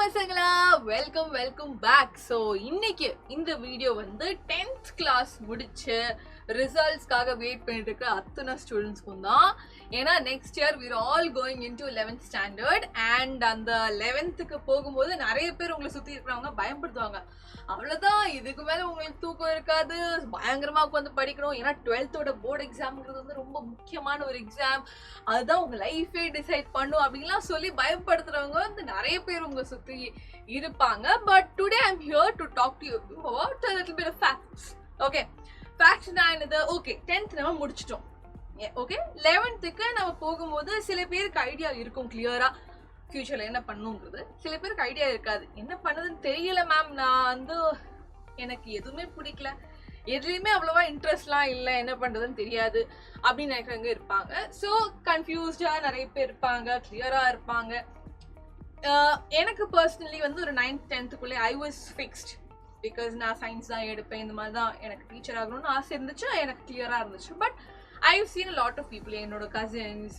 பசங்களா, welcome back. So இன்னைக்கு இந்த வீடியோ வந்து 10th கிளாஸ் முடிச்சு ரிசல்ட்ஸ்க்காக வெயிட் பண்ணிட்டு இருக்கிற அத்தனை ஸ்டூடெண்ட்ஸ்க்கும் தான். ஏன்னா next year we're all going into 11th standard and அந்த 11th போகும்போது நிறைய பேர் உங்களை சுற்றி இருக்கிறவங்க பயன்படுத்துவாங்க. அவ்வளோதான், இதுக்கு மேலே உங்களுக்கு தூக்கம் இருக்காது, பயங்கரமாக உட்காந்து படிக்கணும். ஏன்னா 12th போர்டு எக்ஸாம்ங்கிறது வந்து ரொம்ப முக்கியமான ஒரு எக்ஸாம், அதுதான் உங்கள் லைஃபே டிசைட் பண்ணும் அப்படின்லாம் சொல்லி பயப்படுத்துறவங்க வந்து நிறைய பேர் உங்களை சுற்றி இருப்பாங்க. But today I am here to talk to you about a little bit of facts. Okay, facts தான் என்னது? ஓகே, 10th நம்ம முடிச்சிட்டோம். ஓகே, 11th நம்ம போகும்போது சில பேருக்கு ஐடியா இருக்கும் கிளியரா ஃபியூச்சர்ல என்ன பண்ணுங்கிறது. சில பேருக்கு ஐடியா இருக்காது, என்ன பண்ணதுன்னு தெரியல மேம், நான் வந்து எனக்கு எதுவுமே பிடிக்கல, எதுலையுமே அவ்வளோவா இன்ட்ரெஸ்ட்லாம் இல்லை, என்ன பண்ணுறதுன்னு தெரியாது அப்படின்னு நினைக்கிறவங்க இருப்பாங்க. ஸோ கன்ஃபியூஸ்டாக நிறைய பேர் இருப்பாங்க, கிளியராக இருப்பாங்க. எனக்கு பர்சனலி வந்து ஒரு 9th 10th I was fixed. Because நான் சயின்ஸ் தான் எடுப்பேன், இந்த மாதிரி தான் எனக்கு டீச்சர் ஆகணும்னு ஆசை இருந்துச்சு, எனக்கு கிளியராக இருந்துச்சு. But I have seen a lot of people, என்னோட cousins,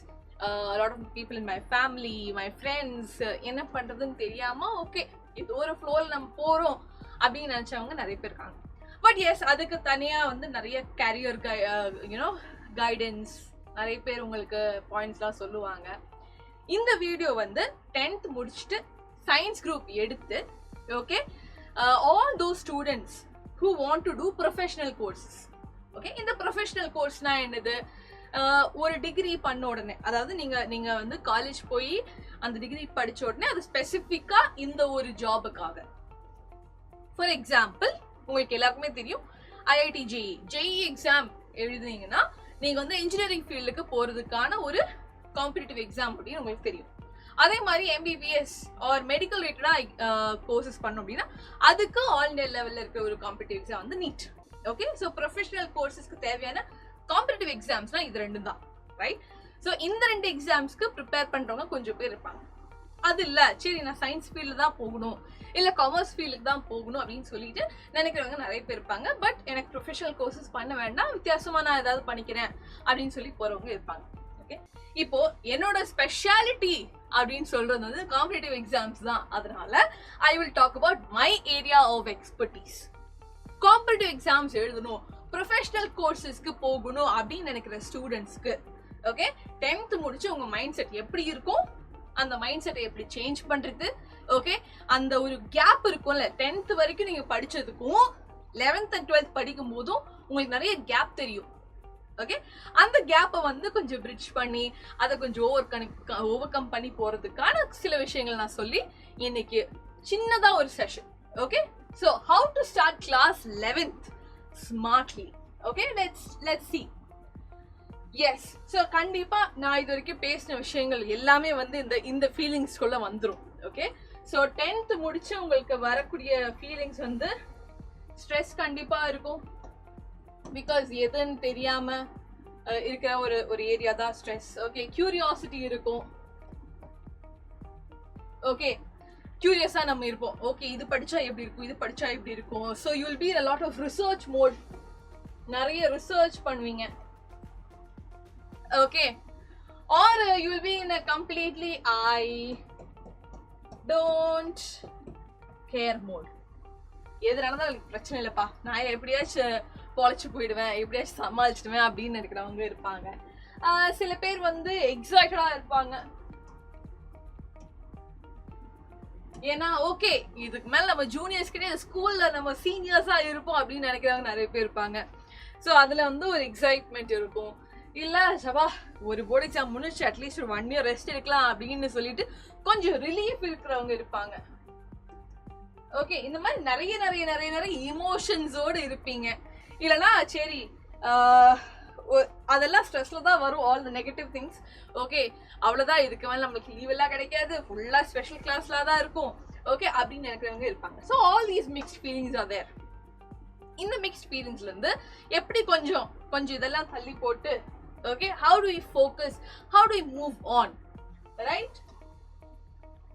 a lot of people in my family, my friends, என்ன பண்ணுறதுன்னு தெரியாமல் ஓகே ஏதோ ஒரு ஃப்ளோவில் நம்ம போகிறோம் அப்படின்னு நினச்சவங்க நிறைய பேர் இருக்காங்க. பட் எஸ், அதுக்கு தனியாக வந்து நிறைய கேரியர் கைடன்ஸ் நிறைய பேர் உங்களுக்கு பாயிண்ட்ஸ்லாம் சொல்லுவாங்க. இந்த வீடியோ வந்து 10th முடிச்சுட்டு சயின்ஸ் குரூப் எடுத்து okay all those students who want to do professional courses. Okay, இந்த ப்ரொஃபஷனல் கோர்ஸ்னா என்னது? ஒரு டிகிரி பண்ண உடனே, அதாவது நீங்க வந்து காலேஜ் போய் அந்த டிகிரி படிச்ச உடனே அது ஸ்பெசிஃபிக்கா இந்த ஒரு ஜாபுக்காக. ஃபார் எக்ஸாம்பிள், உங்களுக்கு எல்லாருக்குமே தெரியும் ஐஐடி ஜேஇ எக்ஸாம் எழுதுனீங்கன்னா நீங்க வந்து இன்ஜினியரிங் ஃபீல்டுக்கு போறதுக்கான ஒரு காம்படிட்டிவ் எக்ஸாம் அப்படின்னு உங்களுக்கு தெரியும். அதே மாதிரி எம்பிபிஎஸ் ஆர் மெடிக்கல் ரிலேட்டடா கோர்சஸ் பண்ணோம் அப்படின்னா அதுக்கு ஆல் இண்டியா லெவல்ல இருக்கிற ஒரு காம்படிட்டிவ் எக்ஸாம் வந்து நீட். ஓகே, ஸோ ப்ரொஃபஷனல் கோர்சஸ்க்கு தேவையான காம்படிட்டிவ் எக்ஸாம்ஸ்னா இது ரெண்டு தான், ரைட்? ஸோ இந்த ரெண்டு எக்ஸாம்ஸ்க்கு ப்ரிப்பேர் பண்றவங்க கொஞ்சம் பேர் இருப்பாங்க. அது இல்லை, சரி நான் சயின்ஸ் ஃபீல்டு தான் போகணும், இல்லை காமர்ஸ் ஃபீல்டுக்கு தான் போகணும் அப்படின்னு சொல்லிட்டு நினைக்கிறவங்க நிறைய பேர் இருப்பாங்க. பட் எனக்கு ப்ரொஃபஷனல் கோர்சஸ் பண்ண வேண்டாம், வித்தியாசமா நான் ஏதாவது பண்ணிக்கிறேன் அப்படின்னு சொல்லி போறவங்க இருப்பாங்க. ஓகே, இப்போ என்னோட ஸ்பெஷாலிட்டி அப்படின்னு சொல்றது வந்து காம்படிட்டிவ் எக்ஸாம்ஸ் தான். அதனால I will talk about my area of expertise. Competitive exams எழுதணும், ப்ரொஃபஷனல் கோர்சஸ்க்கு போகணும் அப்படின்னு நினைக்கிற ஸ்டூடெண்ட்ஸ்க்கு ஓகே, 10th முடிச்சு உங்க மைண்ட் செட் எப்படி இருக்கும், அந்த மைண்ட் செட்டை எப்படி சேஞ்ச் பண்றது. ஓகே, அந்த ஒரு கேப் இருக்கும்ல, 10th வரைக்கும் நீங்க படிச்சதுக்கும் 11th and 12th படிக்கும் போதும் உங்களுக்கு நிறைய கேப் தெரியும். ஓகே, அந்த கேப்பை வந்து கொஞ்சம் பிரிட்ஜ் பண்ணி அதை கொஞ்சம் ஓவர் கம் பண்ணி போறதுக்கான சில விஷயங்கள் நான் சொல்லி இன்னைக்கு சின்னதா ஒரு session. Okay, so how to start class 11th smartly. Okay, let's see. Yes, so கண்டிப்பா நான் இது வரைக்கும் பேசின விஷயங்கள் எல்லாமே வந்து இந்த ஃபீலிங்ஸ்குள்ள வந்துரும். ஓகே, so 10th முடிச்சு உங்களுக்கு வரக்கூடிய ஃபீலிங்ஸ் வந்து ஸ்ட்ரெஸ் கண்டிப்பா இருக்கும். பிகாஸ் எதுன்னு தெரியாம இருக்கிற ஒரு ஏரியா தான் ஸ்ட்ரெஸ். ஓகே, கியூரியாசிட்டி இருக்கும். ஓகே, கியூரியஸா நம்ம இருப்போம். ஓகே, இது படிச்சா எப்படி இருக்கும், இது படிச்சா எப்படி இருக்கும். So you will be a lot of research mode, நிறைய ரிசர்ச் பண்ணுவீங்க. Okay, are you will be in a completely I don't care mode. எது நடந்தாலும் எனக்கு பிரச்சனை இல்லைப்பா, நான் எப்படியாச்சும் பொழைச்சு போயிடுவேன், எப்படியாச்சும் சமாளிச்சிடுவேன் அப்படின்னு இருக்கிறவங்க இருப்பாங்க. சில பேர் வந்து எக்ஸைட்டடா இருப்பாங்க. ஏன்னா ஓகே இதுக்கு மேல நம்ம ஜூனியர்ஸ் கிட்டே ஸ்கூல்ல நம்ம சீனியர்ஸா இருப்போம் அப்படின்னு நினைக்கிறவங்க நிறைய பேர் இருப்பாங்க. ஸோ அதுல வந்து ஒரு எக்ஸைட்மெண்ட் இருக்கும். இல்ல சபா ஒரு போர்டு எக்ஸாம் முடிச்சு அட்லீஸ்ட் ஒரு 1 year ரெஸ்ட் எடுக்கலாம் அப்படின்னு சொல்லிட்டு கொஞ்சம் ரிலீஃப் இருக்கிறவங்க இருப்பாங்க. ஓகே, இந்த மாதிரி நிறைய நிறைய நிறைய நிறைய இமோஷன்ஸோடு இருப்பீங்க. இல்லைன்னா சரி அதெல்லாம் ஸ்ட்ரெஸ்ல தான் வரும், all the negative things. Okay, அவ்வளோதான், இதுக்கு மேலே நம்மளுக்கு லீவ் எல்லாம் கிடைக்காது, ஃபுல்லாக ஸ்பெஷல் கிளாஸ்ல தான் இருக்கும். ஓகே, அப்படின்னு நினைக்கிறவங்க இருப்பாங்க. So all these mixed feelings are there. இந்த மிக்ஸ்ட் ஃபீலிங்ஸ்ல இருந்து எப்படி கொஞ்சம் இதெல்லாம் தள்ளி போட்டு okay, how do we focus, how do we move on, right?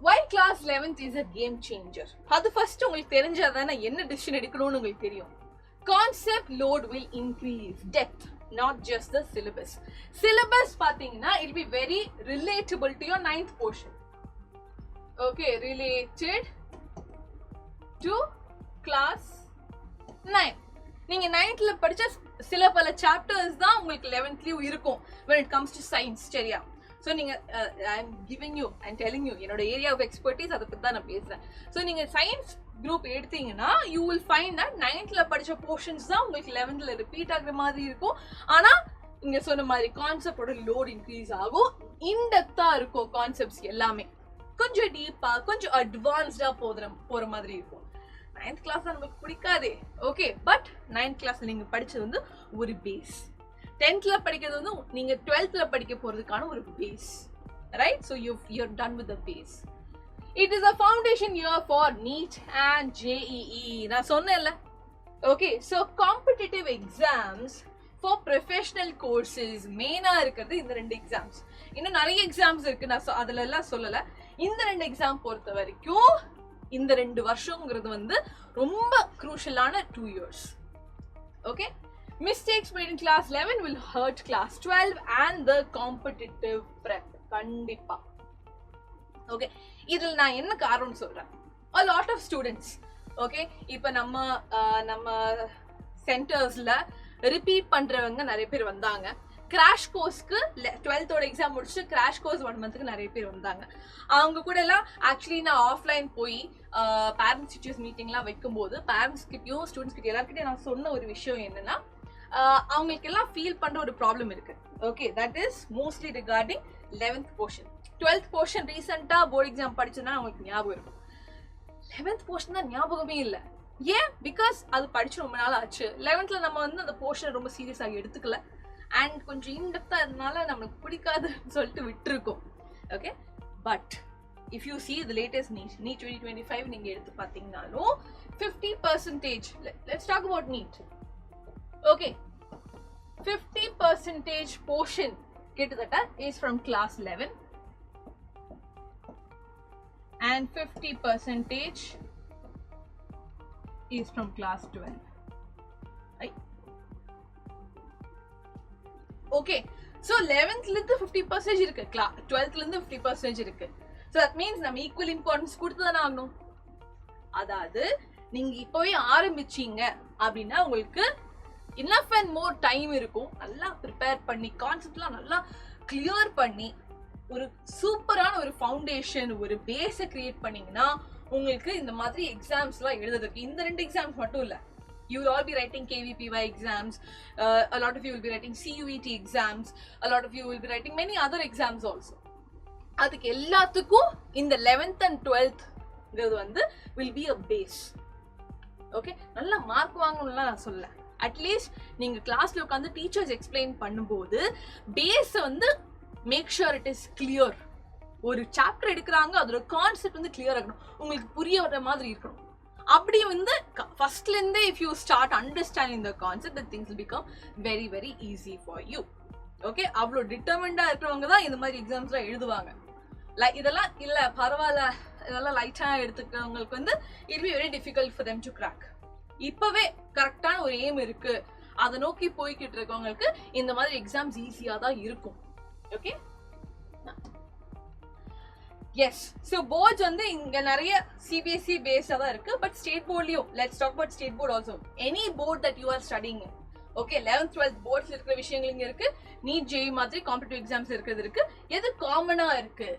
Why class 11th is a game changer? அது ஃபர்ஸ்ட் உங்களுக்கு தெரிஞ்சாதானே என்ன டிசிஷன் எடுக்கணும்னு உங்களுக்கு தெரியும். Concept load will increase, depth, not just the syllabus. Syllabus பாத்தீங்கன்னா it will be very relatable to your 9th portion. Okay, related to class 9. நீங்க 9th படிச்ச சில பல சாப்டர்ஸ் தான் உங்களுக்கு 11th இருக்கும் when it comes to science. சரியா? So நீங்க I'm telling you என்னோட ஏரியா ஆஃப் எக்ஸ்பர்டீஸ் அதை பத்தி தான் நான் பேசுறேன். ஸோ நீங்க சயின்ஸ் குரூப் எடுத்தீங்கன்னா you will find that 9th படிச்ச போர்ஷன்ஸ் தான் உங்களுக்கு 11th ரிப்பீட் ஆகுற மாதிரி இருக்கும். ஆனா இங்க சொன்ன மாதிரி கான்செப்டோட லோட் இன்க்ரீஸ் ஆகும். இன்டெப்தா இருக்கும் கான்செப்ட்ஸ் எல்லாமே. கொஞ்சம் டீப்பா கொஞ்சம் அட்வான்ஸ்டா போற மாதிரி இருக்கும். 9th கிளாஸ் தான் நமக்கு பிடிக்காதே. ஓகே, பட் 9th கிளாஸ்ல நீங்க படிச்சது வந்து ஒரு பேஸ். 10th படிக்கிறது வந்து நீங்க 12th படிக்க போறதுக்கான ஒரு base. Right? So you're done with the base. It is a foundation year for NEET and JEE. நான் சொன்னேன்ல. Okay, so competitive exams for professional courses மெயினா இருக்கிறது இந்த ரெண்டு எக்ஸாம்ஸ். இன்னும் நிறைய எக்ஸாம்ஸ் இருக்கு, நான் அதுல எல்லாம் சொல்லல. இந்த ரெண்டு எக்ஸாம் பொறுத்த வரைக்கும் இந்த 2 வருஷங்கிறது வந்து ரொம்ப crucial-ஆன 2 years. Okay, mistakes made in class 11 will hurt class 12 and the competitive prep. கண்டிப்பா. Okay, இதில் நான் என்ன காரணம் சொல்றேன்? A lot of students, okay, இப்போ நம்ம சென்டர்ஸ்ல ரிப்பீட் பண்றவங்க நிறைய பேர் வந்தாங்க. கிராஷ் கோர்ஸ்க்கு 12th எக்ஸாம் முடிச்சுட்டு கிராஷ் கோர்ஸ் 1 மந்த்துக்கு நிறைய பேர் வந்தாங்க. அவங்க கூட எல்லாம் ஆக்சுவலி நான் ஆஃப்லைன் போய் பேரண்ட்ஸ் டீச்சர்ஸ் மீட்டிங்லாம் வைக்கும்போது பேரண்ட்ஸ் கிட்டயும் ஸ்டூடெண்ட்ஸ் கிட்ட எல்லாருக்கிட்டையும் நான் சொன்ன ஒரு விஷயம் என்னன்னா, அவங்களுக்கு எல்லாம் ஃபீல் பண்ற ஒரு ப்ராப்ளம் இருக்கு. Okay, that is mostly regarding 11th portion. 12th portion ரீசெண்டா போர்டு எக்ஸாம் படிச்சதுன்னா அவங்களுக்கு ஞாபகம் இருக்கும். 11th போர்ஷன் தான் ஞாபகமே இல்லை. ஏன்? பிகாஸ் அது படிச்சு ரொம்ப நாள் ஆச்சு. 11th நம்ம வந்து அந்த போர்ஷன் ரொம்ப சீரியஸாக எடுத்துக்கல அண்ட் கொஞ்சம் இன்டெப்தா இருந்தனால நம்மளுக்கு பிடிக்காதுன்னு சொல்லிட்டு விட்டுருக்கோம். Okay, but if you see the latest NEET 2025 நீங்க எடுத்து பார்த்தீங்கன்னாலும் 50%, let's talk about NEET. Okay, 50% portion கிட்டத்தட்ட is from class 11 and 50% is from class 12. Right? Okay, so 11th ல இருந்து 50% இருக்கு, 12th ல இருந்து 50% இருக்கு. So that means நம்ம equal importance கொடுத்துதானே ஆகணும். அதாவது நீங்க இப்போவே ஆரம்பிச்சீங்க அப்படின்னா உங்களுக்கு enough and more time இருக்கும். நல்லா ப்ரிப்பேர் பண்ணி கான்செப்ட்லாம் நல்லா கிளியர் பண்ணி ஒரு சூப்பரான ஒரு ஃபவுண்டேஷன் ஒரு பேஸை கிரியேட் பண்ணீங்கன்னா உங்களுக்கு இந்த மாதிரி எக்ஸாம்ஸ்லாம் எழுதுறதுக்கு இந்த 2 எக்ஸாம்ஸ் மட்டும் இல்லை, you will all be writing KVPY exams, a lot of you will be writing CUET exams, a lot of you will be writing many other exams also. அதுக்கு எல்லாத்துக்கும் இந்த 11th and 12th வந்து will be a base. Okay, நல்ல mark வாங்கணும்லாம் நான் சொல்ல, at least நீங்க கிளாஸ்ல உட்காந்து டீச்சர்ஸ் எக்ஸ்பிளைன் பண்ணும்போது பேஸை வந்து make sure it is clear. ஒரு சாப்டர் எடுக்கிறாங்க, அதோட கான்செப்ட் வந்து கிளியர் ஆகணும், உங்களுக்கு புரிய வர மாதிரி இருக்கணும். அப்படி வந்து ஃபர்ஸ்ட்ல இருந்தே if you start understanding the concept the things will become very very easy for you. Okay, அவ்வளோ டிட்டர்மெண்டா இருக்கிறவங்க தான் இந்த மாதிரி எக்ஸாம்ஸ்லாம் எழுதுவாங்க. இதெல்லாம் இல்ல பரவாயில்ல இதெல்லாம் லைட்டா எடுத்துக்கிறவங்களுக்கு வந்து it be very difficult for them to crack. இப்பவே கரெக்டான ஒரு எய்ம் இருக்கு, அதை நோக்கி போய்கிட்டு இருக்கவங்களுக்கு இந்த மாதிரி எக்ஸாம்ஸ் ஈஸியா தான் இருக்கும். Okay, S. ஸோ போர்ட்ஸ் வந்து இங்க நிறைய சிபிஎஸ்சி பேஸ்டா தான் இருக்கு, பட் ஸ்டேட் போர்ட்லயும் let's talk about state board also. Any board that you are studying, okay, 11th 12th போர்ட்ஸ்ல இருக்கிற விஷயங்கள் இங்க இருக்கு. நீட் ஜேஇ மாதிரி காம்படிட்டிவ் எக்ஸாம்ஸ் இருக்கிறது இருக்கு. எது காமனா இருக்கு?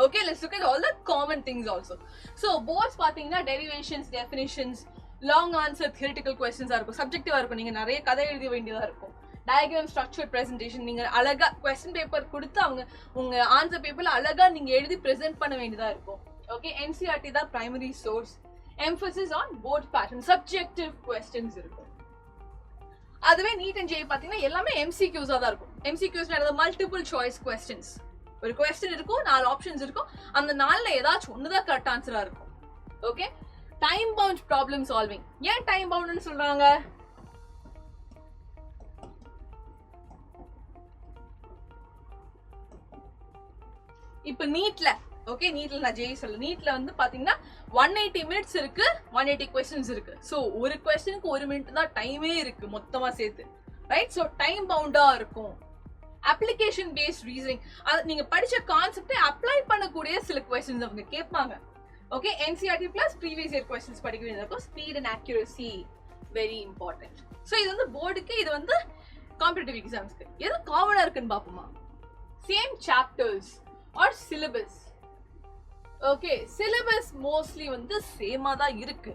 Okay, let's look at all the common things also. So boards பாத்தீங்கன்னா derivations, definitions, long answer theoretical கொஸ்டின்ஸா இருக்கும், சப்ஜெக்டிவா இருக்கும், நீங்க நிறைய கதை எழுத வேண்டியதா இருக்கும். டயக்ராம், ஸ்ட்ரக்சர், பிரசன்டேஷன், நீங்க அழகா கொஸ்டின் பேப்பர் கொடுத்து அவங்க உங்க ஆன்சர் பேப்பர்ல அழகா நீங்க எழுதி பிரசென்ட் பண்ண வேண்டியதா இருக்கும். ஓகே, என்சிஆர்டி தான் primary source. Emphasis on board pattern, subjective questions இருக்கும். அதுவே நீட் அண்ட் ஜேஇ பாத்தீங்கன்னா எல்லாமே எம்சிக்யூஸா தான் இருக்கும். எம்சிக்யூஸ்ல மல்டிபிள் சாய்ஸ் கொஸ்டின்ஸ், ஒரு கொஸ்டின் இருக்கும், 4 ஆப்ஷன்ஸ் இருக்கும், அந்த 4ல ஏதாச்சும் ஒண்ணுதான் கரெக்ட் ஆன்சரா இருக்கும். Okay, time bound problem solving. ஏன் டைம் பவுண்ட்னு சொல்றாங்க? இப்ப நீட்ல, ஓகே, நீட்ல நான் ஜெய் சொல்ல, நீட்ல வந்து பாத்தீங்கன்னா 180 மினிட்ஸ் இருக்கு, 180 கொஸ்டின்ஸ் இருக்கு. சோ ஒரு கொஸ்டினுக்கு 1 மினிட் தான் டைமே இருக்கு மொத்தமா சேர்த்து, ரைட்? சோ டைம் பவுண்டா இருக்கும். அப்ளிகேஷன் பேஸ்ட் ரீசனிங், அது நீங்க படிச்ச கான்செப்டை அப்ளை பண்ணக்கூடிய சில கொஸ்டின்ஸ் அவங்க கேட்பாங்க. Okay, NCERT plus previous year questions படிக்க வேண்டியது இருக்கும். Speed and accuracy very important. So இது வந்து போர்டுக்கு, இது வந்து காம்படிட்டிவ் எக்ஸாம்ஸ்க்கு. எது காமனா இருக்குன்னு பார்ப்போமா? Same chapters are syllabus. Okay, syllabus mostly வந்து சேமா தான் இருக்கு.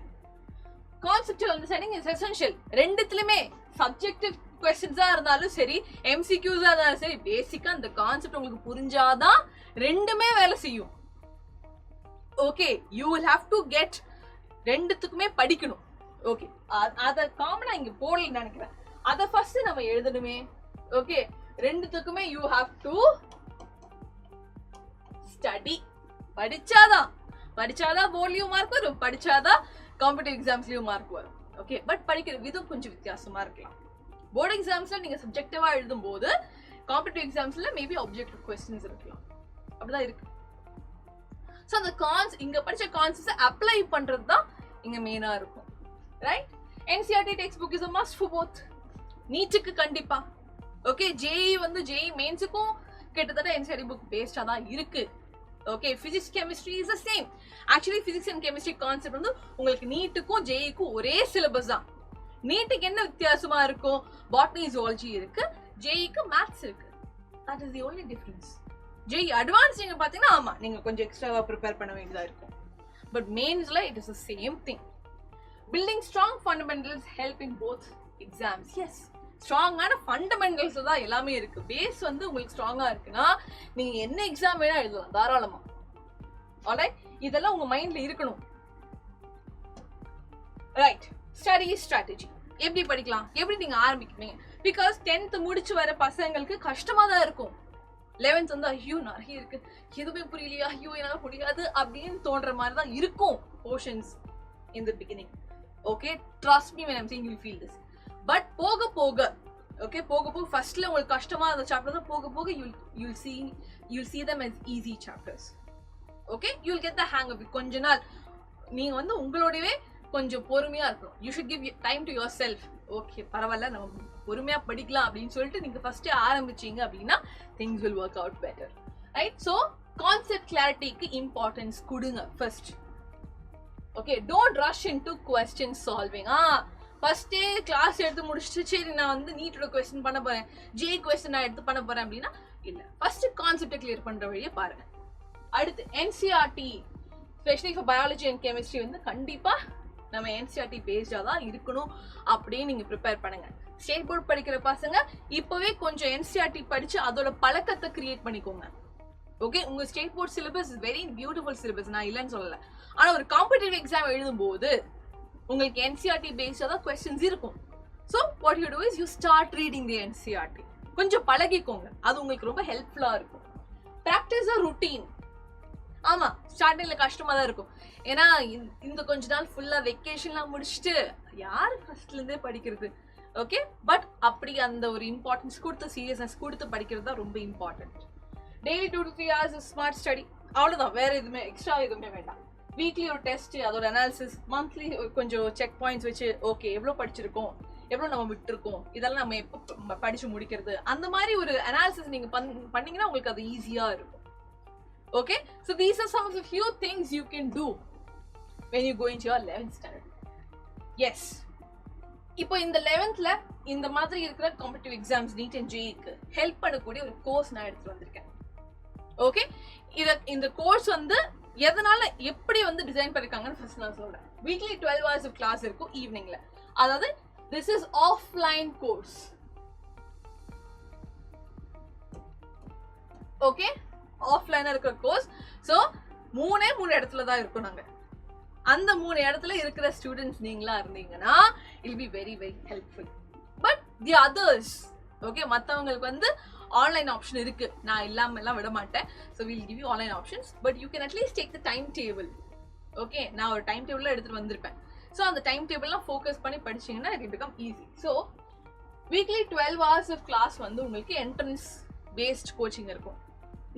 Conceptual understanding is essential. ரெண்டுத்துலயுமே சப்ஜெக்டிவ் கொஸ்டின்ஸா இருந்தாலும் சரி, எம்சிக்யூஸா இருந்தாலும் சரி, பேசிக்கா அந்த கான்செப்ட் உங்களுக்கு புரிஞ்சாதான் ரெண்டுமே வேலை செய்யும். Okay, you will have to get, ரெண்டுத்துக்குமே படிக்கணும். ஓகே, அத காமனா இங்க போடல நினைக்கிறேன். அத ஃபர்ஸ்ட் நம்ம எழுதணுமே. ஓகே, ரெண்டுத்துக்குமே யூ ஹாவ் டு ஸ்டடி. படிச்சாதான் போர்ட்லயும் மார்க் வரும், படிச்சாதான் காம்படிட்டிவ் எக்ஸாம்ஸ்லயும் மார்க் வரும். ஓகே, பட் படிக்கிற விதம் கொஞ்சம் வித்தியாசமா இருக்கலாம். போர்டு எக்ஸாம்ஸ்ல நீங்க சப்ஜெக்டிவா எழுதும் போது, காம்படிட்டிவ் எக்ஸாம்ஸ்ல மேபி ஆப்ஜெக்டிவ் கொஸ்டின்ஸ் இருக்கலாம். அப்படிதான் இருக்கு. சோ அந்த இங்க படிச்ச கான்செப்ட்ஸை அப்ளை பண்றது தான் இங்க மெயினா இருக்கும். Right? NCERT text book is a must for both. நீட்டுக்கு கண்டிப்பா. ஓகே, ஜேஇ வந்து ஜேஇ மெயின்ஸுக்கும் கிட்டத்தட்ட என்சிஆர்டி புக் பேஸ்டா தான் இருக்கு. Okay, physics chemistry is the same. Actually physics and chemistry concept வந்து உங்களுக்கு நீட்டுக்கும் ஜேஇக்கும் ஒரே சிலபஸ் தான். நீட்டுக்கு என்ன வித்தியாசமா இருக்கும்? பாட்னி ஜுவாலஜி இருக்கு, ஜேஇக்கு மேத்ஸ் இருக்கு. That is the only difference. JE advance நீங்க பாத்தீங்கன்னா ஆமா நீங்க கொஞ்சம் எக்ஸ்ட்ராவா ப்ரிப்பேர் பண்ண வேண்டியதா இருக்கும். பட் மெயின்ஸ்ல it is the same thing. Building strong fundamentals help in both exams. Yes, ஸ்ட்ராங்கான ஃபண்டமெண்டல்ஸ் தான் எல்லாமே இருக்கு. பேஸ் வந்து உங்களுக்கு ஸ்ட்ராங்கா இருக்குன்னா நீங்க என்ன எக்ஸாம் வேணா எழுதலாம் தாராளமா. ஆல்ரைட், இதெல்லாம் உங்க மைண்ட்ல இருக்கணும். ரைட், ஸ்டடி ஸ்ட்ராட்டஜி எப்படி படிக்கலாம், எப்படி நீங்க ஆரம்பிக்கிறீங்க? பிகாஸ் 10th முடிச்சு வர பசங்களுக்கு கஷ்டமா தான் இருக்கும். 11th வந்து ஐயோ நிறைய இருக்கு, எதுவுமே புரியலையா, ஐயோ என்னால முடியாது அப்படின்னு தோன்ற மாதிரி தான் இருக்கும் portions in the beginning. Okay, trust me when I'm saying you'll feel this. But போக போக ஃபர்ஸ்ட்ல உங்களுக்கு கஷ்டமா இருந்த சாப்டர் தான் போக you'll see them as easy chapters. Okay, you'll get the hang of it. கொஞ்ச நாள் நீங்க வந்து உங்களோடவே கொஞ்சம் பொறுமையா இருக்கணும். You should give time to yourself. Okay, பரவாயில்ல நம்ம பொறுமையா படிக்கலாம் அப்படின்னு சொல்லிட்டு நீங்க ஃபர்ஸ்ட் ஆரம்பிச்சீங்க அப்படின்னா things will work out better. Right? So concept clarityக்கு importance கொடுங்க first. Okay, don't rush into question solving. First class எடுத்து முடிச்சுட்டு சரி நான் வந்து நீட்டோட கொஸ்டின் பண்ண போறேன், ஜே கொஸ்டின் நான் எடுத்து பண்ண போறேன் அப்படின்னா இல்ல. ஃபர்ஸ்ட் கான்செப்டை கிளியர் பண்ற வழியை பாருங்க. அடுத்து NCERT specially for biology and chemistry வந்து கண்டிப்பா நம்ம என்சிஆர்டி பேஸ்டா தான் இருக்கணும் அப்படின்னு நீங்க ப்ரிப்பேர் பண்ணுங்க. ஸ்டேட் போர்ட் படிக்கிற பசங்க இப்பவே கொஞ்சம் என்சிஆர்டி படிச்சு அதோட பழக்கத்தை கிரியேட் பண்ணிக்கோங்க. ஓகே, உங்க state board syllabus very beautiful syllabus, நான் இல்லைன்னு சொல்லல. ஆனா ஒரு காம்படிட்டிவ் எக்ஸாம் எழுதும் போது உங்களுக்கு என்சிஆர்டி பேஸ்டா தான் கொஸ்டின்ஸ் இருக்கும். So what you do is you start reading the NCERT. கொஞ்சம் பழகிக்கோங்க, அது உங்களுக்கு ரொம்ப ஹெல்ப்ஃபுல்லா இருக்கும். Practice routine. ஆமா, ஸ்டார்டிங்ல கஷ்டமா தான் இருக்கும். ஏன்னா இந்த கொஞ்ச நாள் ஃபுல்லா வெக்கேஷன்லாம் முடிச்சுட்டு யாரு ஃபர்ஸ்ட்ல இருந்தே படிக்கிறது. ஓகே, பட் அப்படி அந்த ஒரு இம்பார்ட்டன்ஸ் கொடுத்து சீரியஸ்னஸ் கொடுத்து படிக்கிறது தான் ரொம்ப important. Daily 2 to 3 hours smart study, அவ்வளவுதான். வேற எதுவுமே எக்ஸ்ட்ரா எதுவுமே வேண்டாம். வீக்லி ஒரு டெஸ்ட், அதோட அனாலிசிஸ், மந்த்லி கொஞ்சம் செக் பாயிண்ட்ஸ் வச்சு ஓகே எவ்வளோ படிச்சிருக்கோம், எவ்வளோ நம்ம விட்டுருக்கோம், இதெல்லாம் நம்ம எப்போ படிச்சு முடிக்கிறது, அந்த மாதிரி ஒரு அனாலிசிஸ் நீங்க பண்ணீங்கன்னா உங்களுக்கு அது ஈஸியா இருக்கும். Okay, so these are some of the few things you can do when you go into your 11th standard. Yes, இப்போ இந்த 11thல இந்த மாதிரி இருக்கிற காம்படிட்டிவ் எக்ஸாம்ஸ் நீட் அண்ட் ஜேஇக்கு ஹெல்ப் பண்ணக்கூடிய ஒரு கோர்ஸ் நான் எடுத்து வந்திருக்கேன். ஓகே, இந்த கோர்ஸ் வந்து எதனால எப்படி வந்து டிசைன் பண்ணிருக்காங்கன்னு ஃபர்ஸ்ட் நான் சொல்றேன். வீக்லி 12 hours of கிளாஸ் இருக்கும் ஈவினிங்ல. அதாவது this is offline course. Okay, ஆஃப்லைனா இருக்கிற கோர்ஸ். ஸோ 3 இடத்துல தான் இருக்கும். நாங்க அந்த 3 இடத்துல இருக்கிற ஸ்டூடெண்ட்ஸ் நீங்களா இருந்தீங்கன்னா it will be very very helpful. But the others, okay, மற்றவங்களுக்கு வந்து ஆன்லைன் ஆப்ஷன் இருக்கு, நான் இல்லாம எல்லாம் விட மாட்டேன். So will give you online options, but you can at least take the time table. Okay, நான் ஒரு டைம் டேபிள்ல எடுத்துட்டு வந்திருப்பேன். ஸோ அந்த டைம் டேபிள்லாம் ஃபோக்கஸ் பண்ணி படிச்சீங்கன்னா it become easy. So weekly 12 hours of class வந்து உங்களுக்கு என்ட்ரன்ஸ் பேஸ்ட் கோச்சிங் இருக்கும்,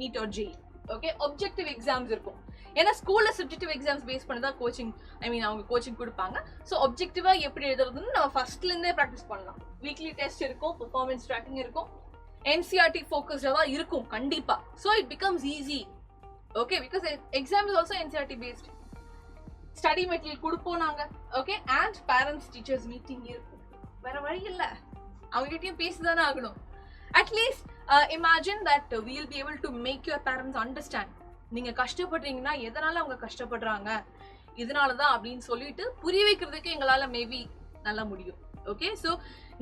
NEET or JEE. Okay, objective exams இருக்கும். ஏன்னா ஸ்கூல்ல சப்ஜெக்டிவ் எக்ஸாம்ஸ் பேஸ் பண்ணி தான் கோச்சிங், அவங்க கோச்சிங் கொடுப்பாங்க. ஸோ ஆப்ஜெக்டிவா எப்படி எழுதுறதுன்னு நம்ம ஃபர்ஸ்ட்ல இருந்தே ப்ராக்டிஸ் பண்ணலாம். வீக்லி டெஸ்ட் இருக்கும், பெர்ஃபார்மன்ஸ் ட்ராக்கிங் இருக்கும், NCERT focused தான் இருக்கும் கண்டிப்பா. So it becomes easy. Okay, because exam is also NCERT based. Study material கொடுப்போம் நாங்க. Okay, and parents teachers meeting இருக்கும். வேற வழி இல்ல, அவங்ககிட்டயும் பேசிதானே ஆகணும். At least imagine that we will be able to make your parents understand. நீங்க கஷ்டப்படுறீங்கன்னா எதனால அவங்க கஷ்டப்படுறாங்க, இதனாலதான் அப்படின்னு சொல்லிட்டு புரிய வைக்கிறதுக்கு எங்களால மேபி நல்லா முடியும். ஓகே, ஸோ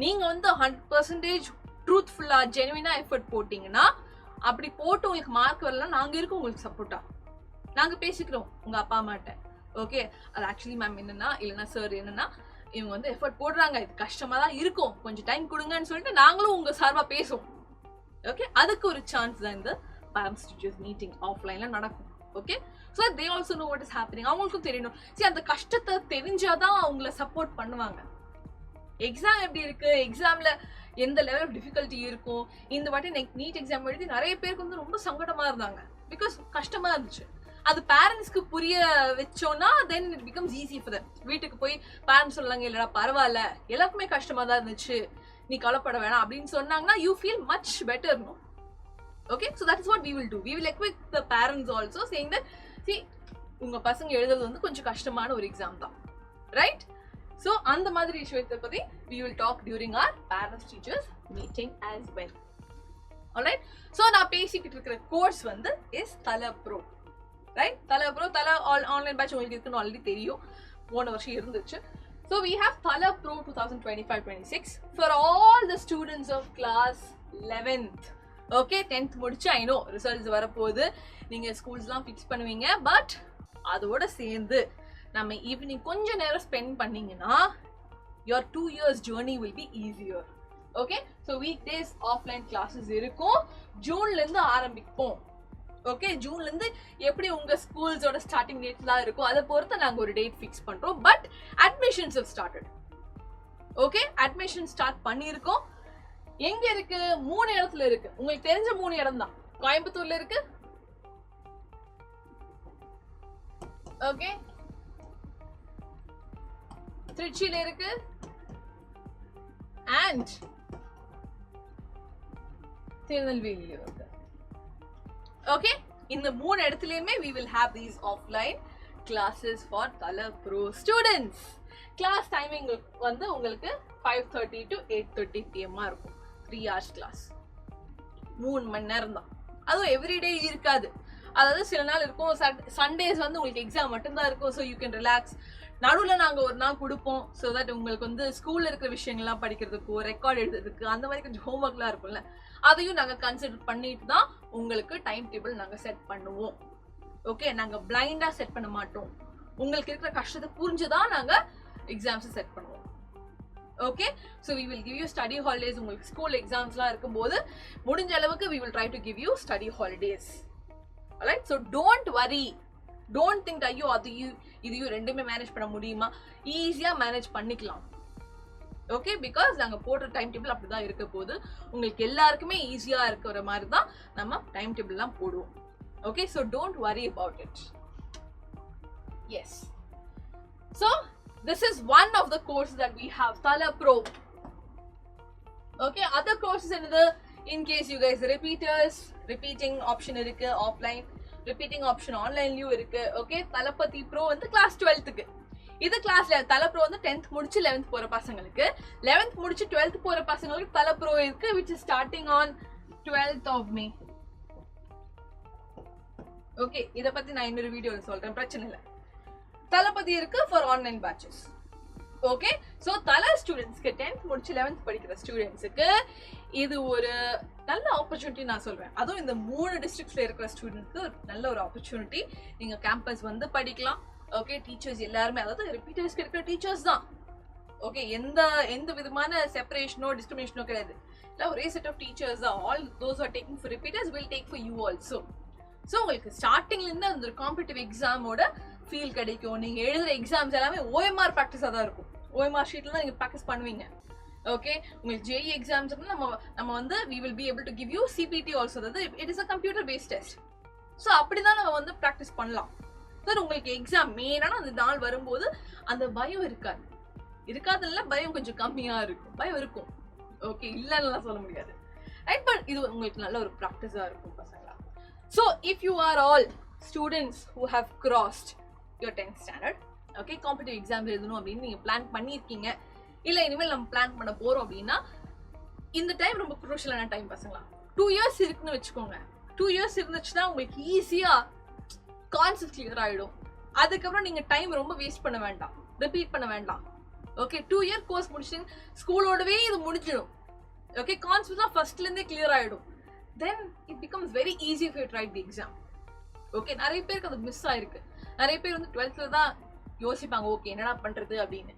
நீங்க வந்து 100% ட்ரூத்ஃபுல்லா ஜெனுவினா எஃபர்ட் போட்டீங்கன்னா, அப்படி போட்டு உங்களுக்கு மார்க் வரலாம், நாங்க இருக்கோம் உங்களுக்கு சப்போர்ட்டா. நாங்க பேசிக்கிறோம் உங்க அப்பா அம்மாட்ட. ஓகே, அது ஆக்சுவலி மேம் என்னன்னா, இல்லைன்னா சார் என்னன்னா, இவங்க வந்து எஃபர்ட் போடுறாங்க, இது கஷ்டமா தான் இருக்கும், கொஞ்சம் டைம் கொடுங்கன்னு சொல்லிட்டு நாங்களும் உங்க சார்பா பேசுவோம். ஓகே, அதுக்கு ஒரு சான்ஸ் தான் இந்த பேரண்ட்ஸ் டீச்சர்ஸ் மீட்டிங் ஆஃப்லைன்ல நடக்கும். Okay, so they also know what is happening. அவங்களுக்கும் தெரியணும். சரி, அந்த கஷ்டத்தை தெரிஞ்சாதான் அவங்கள சப்போர்ட் பண்ணுவாங்க. எக்ஸாம் எப்படி இருக்கு, எக்ஸாம்ல எந்த லெவல் ஆஃப் டிஃபிகல்ட்டி இருக்கும். இந்த வாட்டி நீட் எக்ஸாம் எழுதி நிறைய பேருக்கு வந்து ரொம்ப சங்கடமா இருந்தாங்க, பிகாஸ் கஷ்டமா இருந்துச்சு. அது பேரண்ட்ஸ்க்கு புரிய வச்சோம்னா then it becomes easy for them. வீட்டுக்கு போய் பேரண்ட்ஸ் சொல்லாங்க, இல்லடா பரவாயில்ல, எல்லாருக்குமே கஷ்டமா தான் இருந்துச்சு, நீ கவலைப்பட வேணாம் அப்படின்னு சொன்னாங்கன்னா you feel much better. No, okay, so that is what we will do. We will equip the parents also saying that, see, உங்க பசங்க எழுதுறது வந்து கொஞ்சம் கஷ்டமான ஒரு எக்ஸாம் தான், ரைட்? ஸோ அந்த மாதிரி விஷயத்தை பத்தி we will talk during our parents teachers meeting as well. Alright, so நான் பேசிக்கிட்டு இருக்கிற கோர்ஸ் வந்து இஸ் தல ப்ரோ, ரைட்? தல ப்ரோ, தல ஆன்லைன் பேட்ச் உங்களுக்கு இருக்குன்னு ஆல்ரெடி தெரியும், போன வருஷம் இருந்துச்சு. So we have Thala Pro 2025-26 for all the students of class 11th. Okay, 10th முடிச்சு I know results வரப்போகுது, நீங்க ஸ்கூல்ஸ்லாம் ஃபிக்ஸ் பண்ணுவீங்க. பட் அதோட சேர்ந்து நம்ம ஈவினிங் கொஞ்ச நேரம் ஸ்பெண்ட் பண்ணீங்கன்னா your 2 years journey will be easier. Okay, so weekdays offline classes இருக்கும், ஜூன்ல இருந்து ஆரம்பிப்போம். ஓகே, ஜூன்ல இருந்து எப்படி உங்க ஸ்கூல்ஸோட ஸ்டார்டிங் டேட்லாம் இருக்கும் அதை பொறுத்து நாங்க ஒரு டேட் ஃபிக்ஸ் பண்றோம். But admissions have started. Okay, admission start பண்ணியிருக்கோம். எங்க இருக்கு? 3 இடத்துல இருக்கு. உங்களுக்கு தெரிஞ்ச 3 இடம் தான். கோயம்புத்தூர்ல இருக்கு, ஓகே, திருச்சியில இருக்கு, அண்ட் திருநெல்வேலியில இருக்கு. ஓகே, இந்த 3 இடத்துலயுமே we will have these offline classes for Thala Pro students. Class timing வந்து உங்களுக்கு 5:30 to 8:30 PM இருக்கும். 3 hours class, 3 மணி நேரம் தான். அதுவும் எவ்ரிடே இருக்காது, அதாவது சில நாள் இருக்கும். சண்டேஸ் வந்து உங்களுக்கு எக்ஸாம் மட்டும்தான் இருக்கும். So you can relax. நடுவில் நாங்கள் ஒரு நாள் கொடுப்போம், ஸோ தட் உங்களுக்கு வந்து ஸ்கூலில் இருக்கிற விஷயங்கள்லாம் படிக்கிறதுக்கோ ரெக்கார்ட் எழுதுறதுக்கு அந்த மாதிரி கொஞ்சம் ஹோம்ஒர்க்லாம் இருக்கும்ல, அதையும் நாங்கள் கன்சிடர் பண்ணிட்டு தான் உங்களுக்கு டைம் டேபிள் நாங்கள் செட் பண்ணுவோம். ஓகே, நாங்கள் பிளைண்டாக செட் பண்ண மாட்டோம். உங்களுக்கு இருக்கிற கஷ்டத்தை புரிஞ்சுதான் நாங்கள் எக்ஸாம்ஸை செட் பண்ணுவோம். Okay, so we will give you study holidays. உங்களுக்கு ஸ்கூல் எக்ஸாம்ஸ்லாம் இருக்கும்போது முடிஞ்ச அளவுக்கு we will try to give you study holidays. Alright, so don't worry, don't think ஐயோ அது இதையும் ரெண்டுமே மேனேஜ் பண்ண முடியுமா, ஈஸியாக மேனேஜ் பண்ணிக்கலாம். ஓகே, பிகாஸ் நாங்கள் போடுற டைம் டேபிள் அப்படிதான் இருக்க போது, உங்களுக்கு எல்லாருக்குமே ஈஸியாக இருக்கிற மாதிரி தான் நம்ம டைம் டேபிள்லாம் போடுவோம். Okay, so don't worry about it. Yes, so this is one of the courses that we have, Thala Pro. Okay, other courses என்னது, in case you guys repeaters, repeating option இருக்கு offline, repeating option onlineலயும் இருக்கு. Okay, Thalapathy bro வந்து class 12க்கு. இது கிளாஸ்ல தல bro வந்து 10th முடிச்சு 11th போற பசங்களுக்கு, 11th முடிச்சு 12th போற பசங்களுக்கு தல ப்ரோ இருக்கு, which is starting on 12th of May. Okay, இத பத்தி நான் இன்னொரு வீடியோல சொல்றேன், பிரச்சனை இல்லை. தலபதி இருக்கு for online patches. Okay, so தல ஸ்டூடெண்ட்ஸ்க்கு 10th முடிச்சு 11th படிக்கிற ஸ்டூடெண்ட்ஸுக்கு இது ஒரு நல்ல ஆப்பர்ச்சுனிட்டி நான் சொல்வேன். அதுவும் இந்த 3 டிஸ்ட்ரிக்ட்ஸ்ல இருக்கிற ஸ்டூடெண்ட்ஸ்க்கு நல்ல ஒரு ஆப்பர்ச்சுனிட்டி. நீங்க கேம்பஸ் வந்து படிக்கலாம். ஓகே, டீச்சர்ஸ் எல்லாருமே, அதாவது ரிப்பீட்டர்ஸ்க்கு இருக்கிற டீச்சர்ஸ் தான். ஓகே, எந்த விதமான செப்பரேஷனோ டிஸ்கிரிமினேஷனோ கிடையாது. இல்லை, ஒரே செட் ஆஃப் டீச்சர்ஸ் தான். All those are taking for repeaters will take for you also. So உங்களுக்கு ஸ்டார்டிங்லேருந்து அந்த ஒரு காம்படிட்டிவ் எக்ஸாமோட ஃபீல் கிடைக்கும். நீங்கள் எழுதுகிற எக்ஸாம்ஸ் எல்லாமே OMR ப்ராக்டிஸாக தான் இருக்கும். OMR ஷீட்டில் தான் நீங்கள் ப்ராக்டிஸ் பண்ணுவீங்க. ஓகே, உங்களுக்கு JEE எக்ஸாம்ஸ் நம்ம வந்து we will be able to give you CPT also. அதாவது it is a computer based test. So அப்படி தான் நம்ம வந்து ப்ராக்டிஸ் பண்ணலாம். சார், உங்களுக்கு எக்ஸாம் மெயினான அந்த நாள் வரும்போது அந்த பயம் இருக்காதுல்ல, பயம் கொஞ்சம் கம்மியாக இருக்கும். பயம் இருக்கும், ஓகே, இல்லைன்னு சொல்ல முடியாது, ரைட்? பட் இது உங்களுக்கு நல்ல ஒரு ப்ராக்டிஸாக இருக்கும் பசங்களா. So if you are all students who have crossed your 10th standard, okay competitive exam எழுதணும் அப்படின்னு நீங்க பிளான் பண்ணியிருக்கீங்க, இல்ல இனிமேல் நம்ம பிளான் பண்ண போறோம் அப்படின்னா இந்த டைம் ரொம்ப குரூஷியலான டைம் பசங்களா. 2 years இருக்குன்னு வச்சுக்கோங்க. 2 years இருந்துச்சுன்னா உங்களுக்கு ஈஸியா கான்செப்ட் கிளியர் ஆயிடும். அதுக்கப்புறம் நீங்க டைம் ரொம்ப வேஸ்ட் பண்ண வேண்டாம், ரிப்பீட் பண்ண வேண்டாம். ஓகே 2 year கோர்ஸ் முடிச்சு ஸ்கூலோடவே இது முடிஞ்சிடும். ஓகே கான்செப்ட்லாம் ஃபர்ஸ்ட்ல இருந்தே கிளியர் ஆயிடும். Then it becomes very easy for you to right the exam. Okay நிறைய பேருக்கு அது மிஸ் ஆயிருக்கு. நிறைய பேர் வந்து 12th தான் யோசிப்பாங்க ஓகே என்னடா பண்றது அப்படின்னு.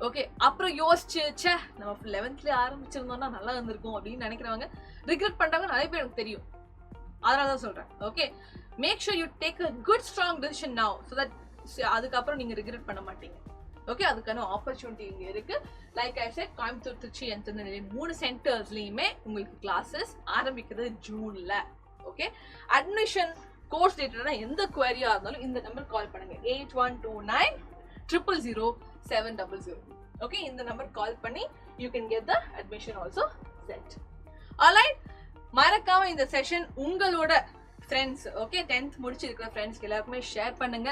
ஓகே அப்புறம் யோசிச்சு ச்சே நம்ம 11th ஆரம்பிச்சிருந்தோம்னா நல்லா இருந்திருக்கும் அப்படின்னு நினைக்கிறவங்க ரிக்ரெட் பண்றாங்க நிறைய பேர் எனக்கு தெரியும். அதனாலதான் சொல்றேன். Okay make sure you take a good strong decision now so that அதுக்கப்புறம் நீங்க ரிக்ரெட் பண்ண மாட்டீங்க. ஓகே அதுக்கான ஆப்பர்ச்சுனிட்டி இங்க இருக்கு. Like I said Coimbatore, Trichy and Tirunelveli 3 சென்டர்ஸ்லயுமே உங்களுக்கு கிளாஸஸ் ஆரம்பிக்கிறது ஜூன்ல. ஓகே அட்மிஷன் கோர்ஸ் ரிலேட்டடா எந்த குவரியா இருந்தாலும் இந்த நம்பர் கால் பண்ணுங்க 8129000700. ஓகே இந்த நம்பர் கால் பண்ணி you can get the admission also said. Alright மறக்காம இந்த செஷன் உங்களோட ஃப்ரெண்ட்ஸ் ஓகே 10th முடிச்சிருக்கிற ஃப்ரெண்ட்ஸ்க்கு எல்லாருக்குமே ஷேர் பண்ணுங்க.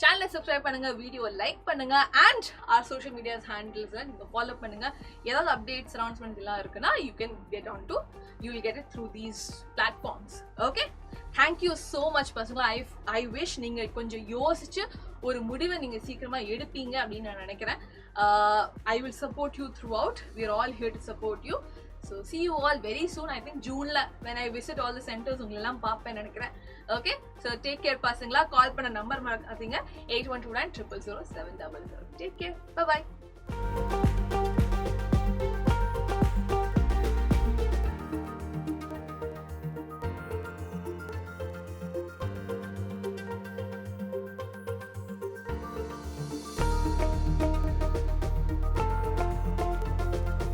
சேனலை சப்ஸ்கிரைப் பண்ணுங்க, வீடியோ லைக் பண்ணுங்க அண்ட் ஆர் சோஷியல் மீடியாஸ் ஹேண்டில்ஸை நீங்க ஃபாலோ பண்ணுங்க. ஏதாவது அப்டேட்ஸ் அனௌன்ஸ்மெண்ட் எல்லாம் இருக்குன்னா you can get on to you will get it through these platforms. Okay thank you so much பசங்க. ஐ விஷ் நீங்க கொஞ்சம் யோசிச்சு ஒரு முடிவை நீங்க சீக்கிரமா எடுப்பீங்க அப்படின்னு நான் நினைக்கிறேன். I will support you throughout. We are all here to support you. So see you all very soon. I think June la when I visit all the centers ungalam paapen nenikiren. Okay, so take care pasangla. Call panna number maradinga 8129000700. Take care. Bye bye.